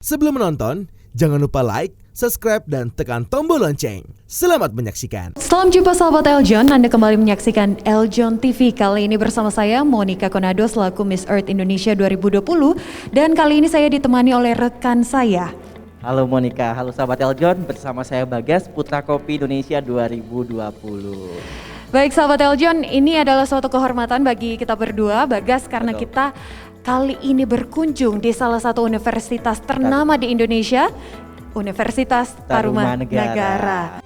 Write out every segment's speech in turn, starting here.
Sebelum menonton, jangan lupa like, subscribe, dan tekan tombol lonceng. Selamat menyaksikan. Salam jumpa sahabat Eljon, Anda kembali menyaksikan Eljon TV. Kali ini bersama saya Monica Konado selaku Miss Earth Indonesia 2020. Dan kali ini saya ditemani oleh rekan saya. Halo Monica, halo sahabat Eljon, bersama saya Bagas, Putra Kopi Indonesia 2020. Baik sahabat Eljon, ini adalah suatu kehormatan bagi kita berdua, Bagas, karena kita kali ini berkunjung di salah satu universitas ternama di Indonesia, Universitas Tarumanagara.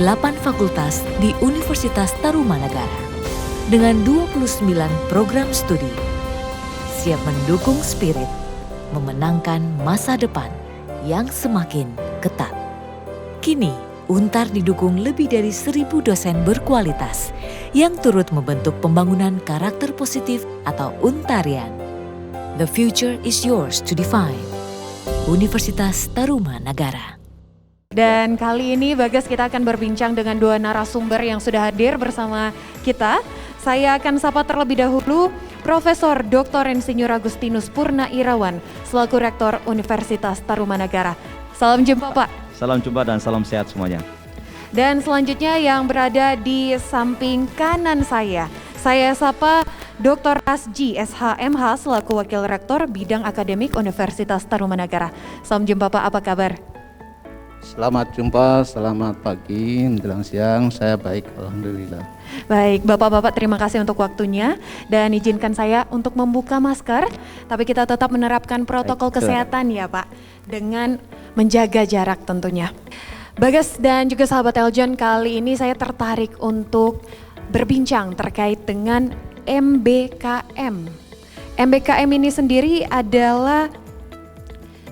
8 fakultas di Universitas Tarumanagara dengan 29 program studi siap mendukung spirit memenangkan masa depan yang semakin ketat. Kini Untar didukung lebih dari 1.000 dosen berkualitas yang turut membentuk pembangunan karakter positif atau Untarian. The future is yours to define. Universitas Tarumanagara. Dan kali ini Bagas kita akan berbincang dengan dua narasumber yang sudah hadir bersama kita. Saya akan sapa terlebih dahulu Profesor Dr. Insinyur Agustinus Purna Irawan selaku Rektor Universitas Tarumanagara. Salam jumpa Pak. Salam jumpa dan salam sehat semuanya. Dan selanjutnya yang berada di samping kanan saya sapa Dr. Rasji SHMH selaku Wakil Rektor Bidang Akademik Universitas Tarumanagara. Salam jumpa Pak, apa kabar? Selamat jumpa, selamat pagi, menjelang siang, saya baik, alhamdulillah. Baik, Bapak-Bapak terima kasih untuk waktunya dan izinkan saya untuk membuka masker, tapi kita tetap menerapkan protokol kesehatan ya Pak, dengan menjaga jarak tentunya. Bagas dan juga sahabat Eljon, kali ini saya tertarik untuk berbincang terkait dengan MBKM. MBKM ini sendiri adalah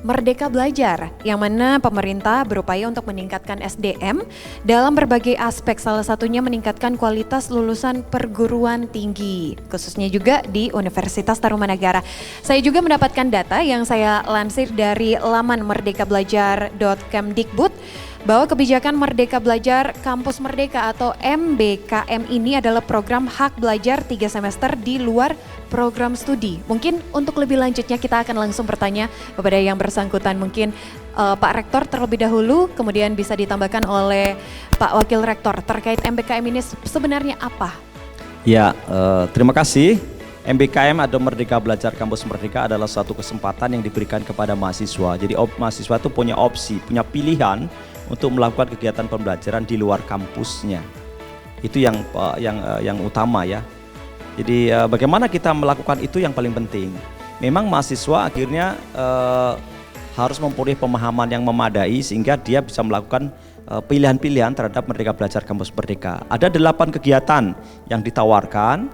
Merdeka Belajar, yang mana pemerintah berupaya untuk meningkatkan SDM dalam berbagai aspek, salah satunya meningkatkan kualitas lulusan perguruan tinggi, khususnya juga di Universitas Tarumanagara. Saya juga mendapatkan data yang saya lansir dari laman merdekabelajar.kemdikbud, bahwa kebijakan Merdeka Belajar Kampus Merdeka atau MBKM ini adalah program hak belajar 3 semester di luar program studi. Mungkin untuk lebih lanjutnya kita akan langsung bertanya kepada yang bersangkutan. Mungkin Pak Rektor terlebih dahulu, kemudian bisa ditambahkan oleh Pak Wakil Rektor terkait MBKM ini sebenarnya apa? Ya, terima kasih. MBKM atau Merdeka Belajar Kampus Merdeka adalah suatu kesempatan yang diberikan kepada mahasiswa. Jadi mahasiswa itu punya opsi, punya pilihan untuk melakukan kegiatan pembelajaran di luar kampusnya. Itu yang utama ya. Jadi bagaimana kita melakukan itu yang paling penting. Memang mahasiswa akhirnya harus mempunyai pemahaman yang memadai sehingga dia bisa melakukan pilihan-pilihan terhadap Merdeka Belajar Kampus Merdeka. Ada 8 kegiatan yang ditawarkan,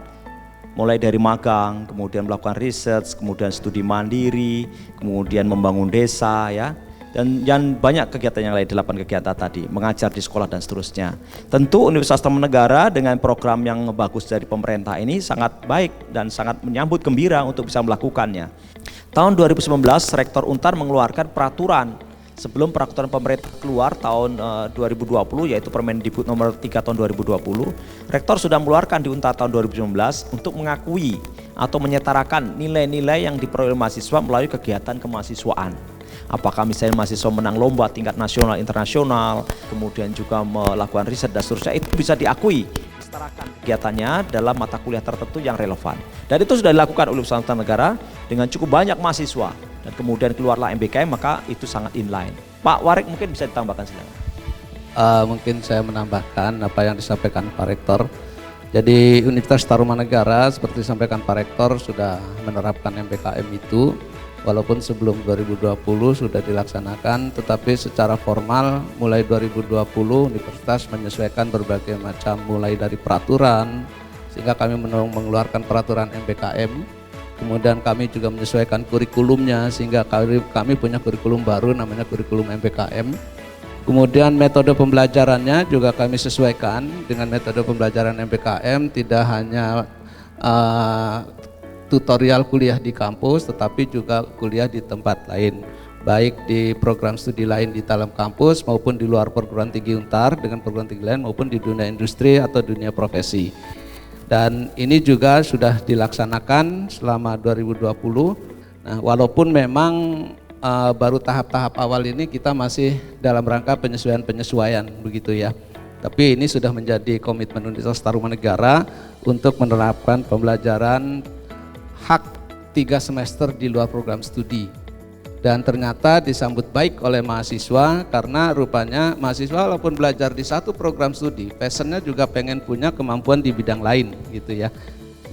mulai dari magang, kemudian melakukan riset, kemudian studi mandiri, kemudian membangun desa ya. Dan banyak kegiatan yang lain, 8 kegiatan tadi, mengajar di sekolah dan seterusnya. Tentu Universitas Tarumanagara dengan program yang bagus dari pemerintah ini sangat baik dan sangat menyambut gembira untuk bisa melakukannya. Tahun 2019 Rektor Untar mengeluarkan peraturan sebelum peraturan pemerintah keluar tahun 2020, yaitu Permendikbud nomor 3 tahun 2020. Rektor sudah mengeluarkan di Untar tahun 2019 untuk mengakui atau menyetarakan nilai-nilai yang diperoleh mahasiswa melalui kegiatan kemahasiswaan. Apakah misalnya mahasiswa menang lomba tingkat nasional, internasional, kemudian juga melakukan riset dan seterusnya, itu bisa diakui, disetarakan kegiatannya dalam mata kuliah tertentu yang relevan. Dan itu sudah dilakukan oleh Universitas Tarumanagara dengan cukup banyak mahasiswa. Dan kemudian keluarlah MBKM, maka itu sangat inline. Pak Warik mungkin bisa ditambahkan silakan. Mungkin saya menambahkan apa yang disampaikan Pak Rektor. Jadi Universitas Tarumanagara seperti disampaikan Pak Rektor sudah menerapkan MBKM itu. Walaupun sebelum 2020 sudah dilaksanakan, tetapi secara formal mulai 2020 Universitas menyesuaikan berbagai macam, mulai dari peraturan, sehingga kami mengeluarkan peraturan MBKM. Kemudian kami juga menyesuaikan kurikulumnya, sehingga kami punya kurikulum baru namanya kurikulum MBKM. Kemudian metode pembelajarannya juga kami sesuaikan dengan metode pembelajaran MBKM, tidak hanya tutorial kuliah di kampus, tetapi juga kuliah di tempat lain, baik di program studi lain di dalam kampus maupun di luar perguruan tinggi Untar dengan perguruan tinggi lain maupun di dunia industri atau dunia profesi. Dan ini juga sudah dilaksanakan selama 2020. Nah, walaupun memang baru tahap-tahap awal ini kita masih dalam rangka penyesuaian begitu ya. Tapi ini sudah menjadi komitmen Universitas Tarumanegara untuk menerapkan pembelajaran hak 3 semester di luar program studi. Dan ternyata disambut baik oleh mahasiswa karena rupanya mahasiswa walaupun belajar di satu program studi, passionnya juga pengen punya kemampuan di bidang lain gitu ya.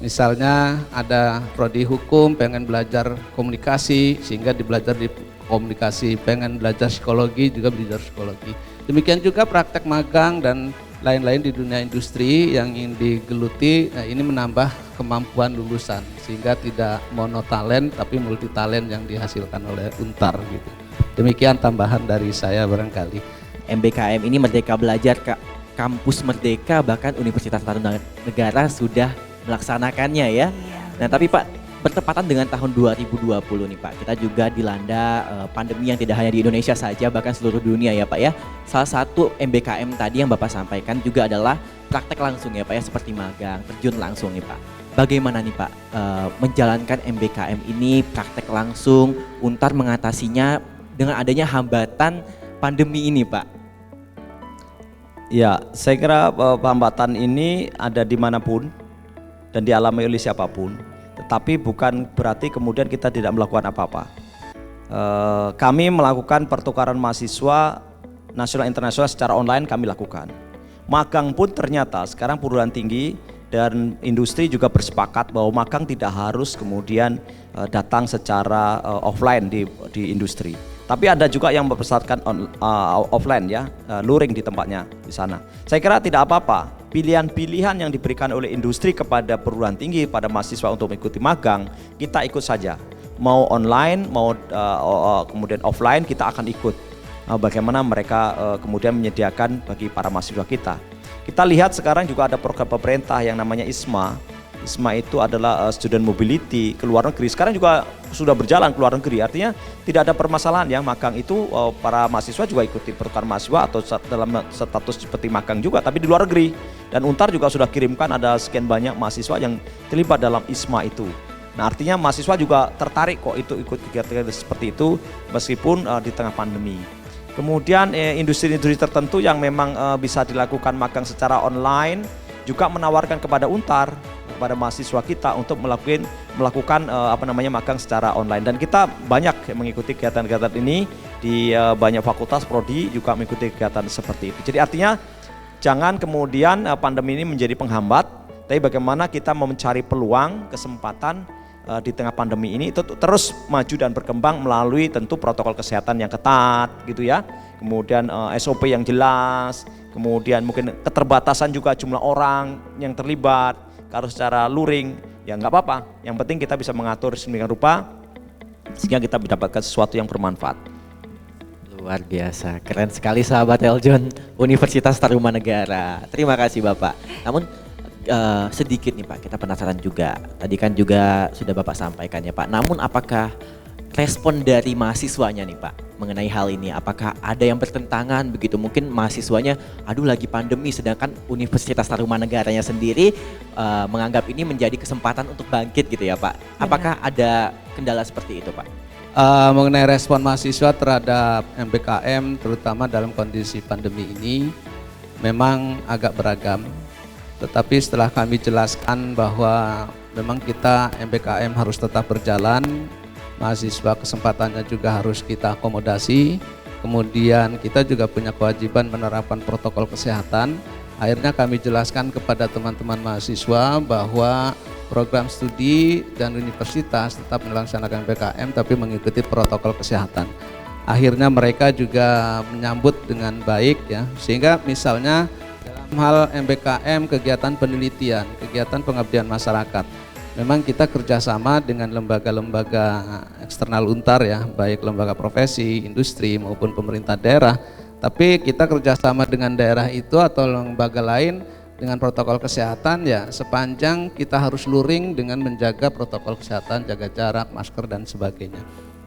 Misalnya ada prodi hukum pengen belajar komunikasi sehingga belajar di komunikasi, pengen belajar psikologi juga belajar psikologi. Demikian juga praktek magang dan lain-lain di dunia industri yang ingin digeluti. Nah, ini menambah kemampuan lulusan sehingga tidak monotalent tapi multitalent yang dihasilkan oleh Untar gitu. Demikian tambahan dari saya barangkali. MBKM ini Merdeka Belajar Kampus Merdeka, bahkan Universitas Tarumanegara sudah melaksanakannya ya. Nah tapi Pak, bertepatan dengan tahun 2020 nih Pak, kita juga dilanda pandemi yang tidak hanya di Indonesia saja, bahkan seluruh dunia ya Pak ya. Salah satu MBKM tadi yang Bapak sampaikan juga adalah praktek langsung ya Pak ya, seperti magang, terjun langsung nih Pak. Bagaimana nih Pak menjalankan MBKM ini praktek langsung, Untar mengatasinya dengan adanya hambatan pandemi ini Pak? Ya, saya kira hambatan ini ada dimanapun dan dialami oleh siapapun, tetapi bukan berarti kemudian kita tidak melakukan apa-apa. Kami melakukan pertukaran mahasiswa nasional internasional secara online kami lakukan. Magang pun ternyata sekarang perguruan tinggi dan industri juga bersepakat bahwa magang tidak harus kemudian datang secara offline di industri. Tapi ada juga yang berdasarkan offline ya, luring di tempatnya di sana. Saya kira tidak apa-apa. Pilihan-pilihan yang diberikan oleh industri kepada perguruan tinggi, pada mahasiswa untuk mengikuti magang, kita ikut saja. Mau online, mau kemudian offline, kita akan ikut. Bagaimana mereka kemudian menyediakan bagi para mahasiswa kita. Kita lihat sekarang juga ada program pemerintah yang namanya ISMA. ISMA itu adalah student mobility ke luar negeri. Sekarang juga sudah berjalan ke luar negeri. Artinya tidak ada permasalahan ya, magang itu para mahasiswa juga ikuti pertukaran mahasiswa atau dalam status seperti magang juga, tapi di luar negeri. Dan Untar juga sudah kirimkan ada sekian banyak mahasiswa yang terlibat dalam ISMA itu. Nah artinya mahasiswa juga tertarik kok itu ikut kegiatan seperti itu meskipun di tengah pandemi. Kemudian industri-industri tertentu yang memang bisa dilakukan magang secara online juga menawarkan kepada Untar, kepada mahasiswa kita untuk melakukan magang secara online. Dan kita banyak mengikuti kegiatan-kegiatan ini di banyak fakultas prodi juga mengikuti kegiatan seperti itu. Jadi artinya jangan kemudian pandemi ini menjadi penghambat, tapi bagaimana kita mencari peluang, kesempatan di tengah pandemi ini itu terus maju dan berkembang melalui tentu protokol kesehatan yang ketat gitu ya. Kemudian SOP yang jelas, kemudian mungkin keterbatasan juga jumlah orang yang terlibat. Kalau secara luring ya nggak apa-apa, yang penting kita bisa mengatur sedemikian rupa sehingga kita mendapatkan sesuatu yang bermanfaat. Luar biasa, keren sekali sahabat Eljon, Universitas Tarumanegara. Terima kasih Bapak. Namun sedikit nih Pak, kita penasaran juga. Tadi kan juga sudah Bapak sampaikan ya Pak. Namun apakah respon dari mahasiswanya nih Pak mengenai hal ini? Apakah ada yang bertentangan begitu? Mungkin mahasiswanya, aduh lagi pandemi, sedangkan Universitas Tarumanegaranya sendiri menganggap ini menjadi kesempatan untuk bangkit gitu ya Pak. Apakah ada kendala seperti itu Pak? Mengenai respon mahasiswa terhadap MBKM terutama dalam kondisi pandemi ini memang agak beragam. Tetapi setelah kami jelaskan bahwa memang kita MBKM harus tetap berjalan, mahasiswa kesempatannya juga harus kita akomodasi, kemudian kita juga punya kewajiban menerapkan protokol kesehatan. Akhirnya kami jelaskan kepada teman-teman mahasiswa bahwa program studi dan universitas tetap melaksanakan MBKM tapi mengikuti protokol kesehatan. Akhirnya mereka juga menyambut dengan baik ya, sehingga misalnya dalam hal MBKM, kegiatan penelitian, kegiatan pengabdian masyarakat, memang kita kerjasama dengan lembaga-lembaga eksternal Untar ya, baik lembaga profesi, industri maupun pemerintah daerah. Tapi kita kerjasama dengan daerah itu atau lembaga lain dengan protokol kesehatan ya, sepanjang kita harus luring dengan menjaga protokol kesehatan, jaga jarak, masker dan sebagainya.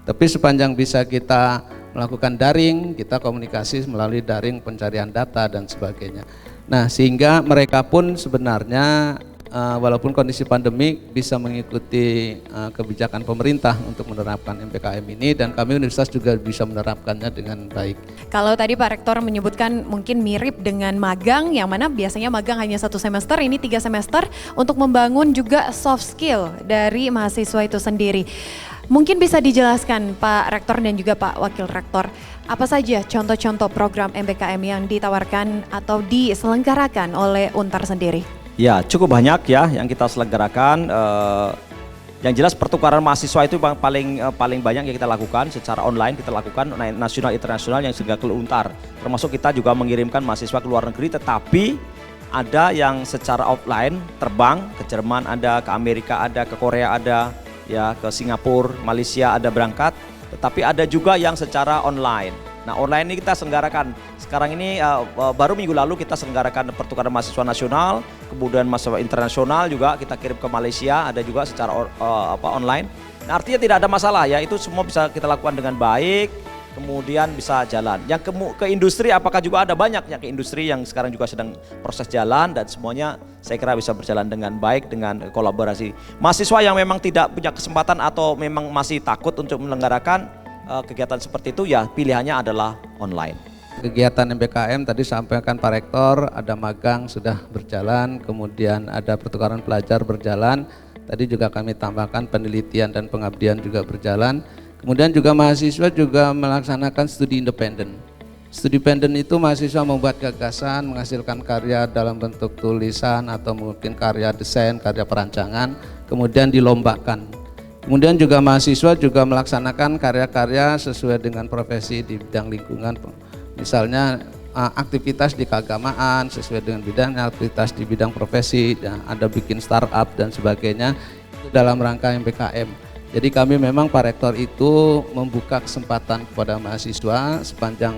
Tapi sepanjang bisa kita melakukan daring, kita komunikasi melalui daring pencarian data dan sebagainya. Nah sehingga mereka pun sebenarnya walaupun kondisi pandemi bisa mengikuti kebijakan pemerintah untuk menerapkan MPKM ini, dan kami universitas juga bisa menerapkannya dengan baik. Kalau tadi Pak Rektor menyebutkan mungkin mirip dengan magang, yang mana biasanya magang hanya 1 semester, ini 3 semester untuk membangun juga soft skill dari mahasiswa itu sendiri. Mungkin bisa dijelaskan Pak Rektor dan juga Pak Wakil Rektor, apa saja contoh-contoh program MPKM yang ditawarkan atau diselenggarakan oleh Untar sendiri? Ya, cukup banyak ya yang kita selenggarakan. Yang jelas pertukaran mahasiswa itu paling banyak yang kita lakukan secara online, kita lakukan nasional internasional yang sudah ke Untar. Termasuk kita juga mengirimkan mahasiswa ke luar negeri, tetapi ada yang secara offline terbang ke Jerman, ada ke Amerika, ada ke Korea, ada ya ke Singapura, Malaysia ada berangkat. Tetapi ada juga yang secara online. Nah, online ini kita selenggarakan. Sekarang ini baru minggu lalu kita selenggarakan pertukaran mahasiswa nasional, kemudian mahasiswa internasional juga kita kirim ke Malaysia, ada juga secara online. Nah, artinya tidak ada masalah ya, itu semua bisa kita lakukan dengan baik, kemudian bisa jalan. Yang ke industri apakah juga ada banyak yang ke industri yang sekarang juga sedang proses jalan, dan semuanya saya kira bisa berjalan dengan baik dengan kolaborasi. Mahasiswa yang memang tidak punya kesempatan atau memang masih takut untuk menyelenggarakan kegiatan seperti itu, ya pilihannya adalah online. Kegiatan MPKM tadi sampaikan Pak Rektor, ada magang sudah berjalan, kemudian ada pertukaran pelajar berjalan, tadi juga kami tambahkan penelitian dan pengabdian juga berjalan, kemudian juga mahasiswa juga melaksanakan studi independen. Studi independen itu mahasiswa membuat gagasan, menghasilkan karya dalam bentuk tulisan atau mungkin karya desain, karya perancangan, kemudian dilombakan. Kemudian juga mahasiswa juga melaksanakan karya-karya sesuai dengan profesi di bidang lingkungan. Misalnya aktivitas di keagamaan sesuai dengan bidangnya, aktivitas di bidang profesi, ada bikin startup dan sebagainya dalam rangka MPKM. Jadi kami memang Pak Rektor itu membuka kesempatan kepada mahasiswa, sepanjang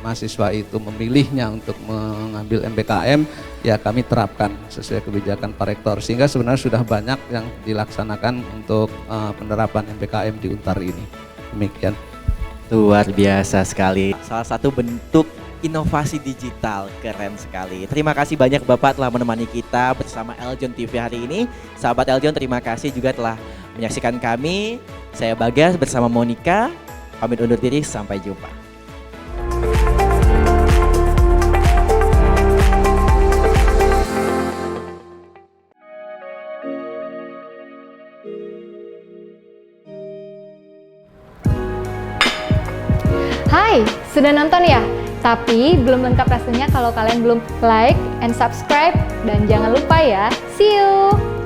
mahasiswa itu memilihnya untuk mengambil MPKM, ya kami terapkan sesuai kebijakan Pak Rektor, sehingga sebenarnya sudah banyak yang dilaksanakan untuk penerapan MPKM di Untar ini. Demikian. Luar biasa sekali. Salah satu bentuk inovasi digital, keren sekali. Terima kasih banyak Bapak telah menemani kita bersama Eljon TV hari ini. Sahabat Eljon, terima kasih juga telah menyaksikan kami. Saya Bagas bersama Monica, pamit undur diri, sampai jumpa. Hai, sudah nonton ya? Tapi belum lengkap rasanya kalau kalian belum like and subscribe. Dan jangan lupa ya, see you!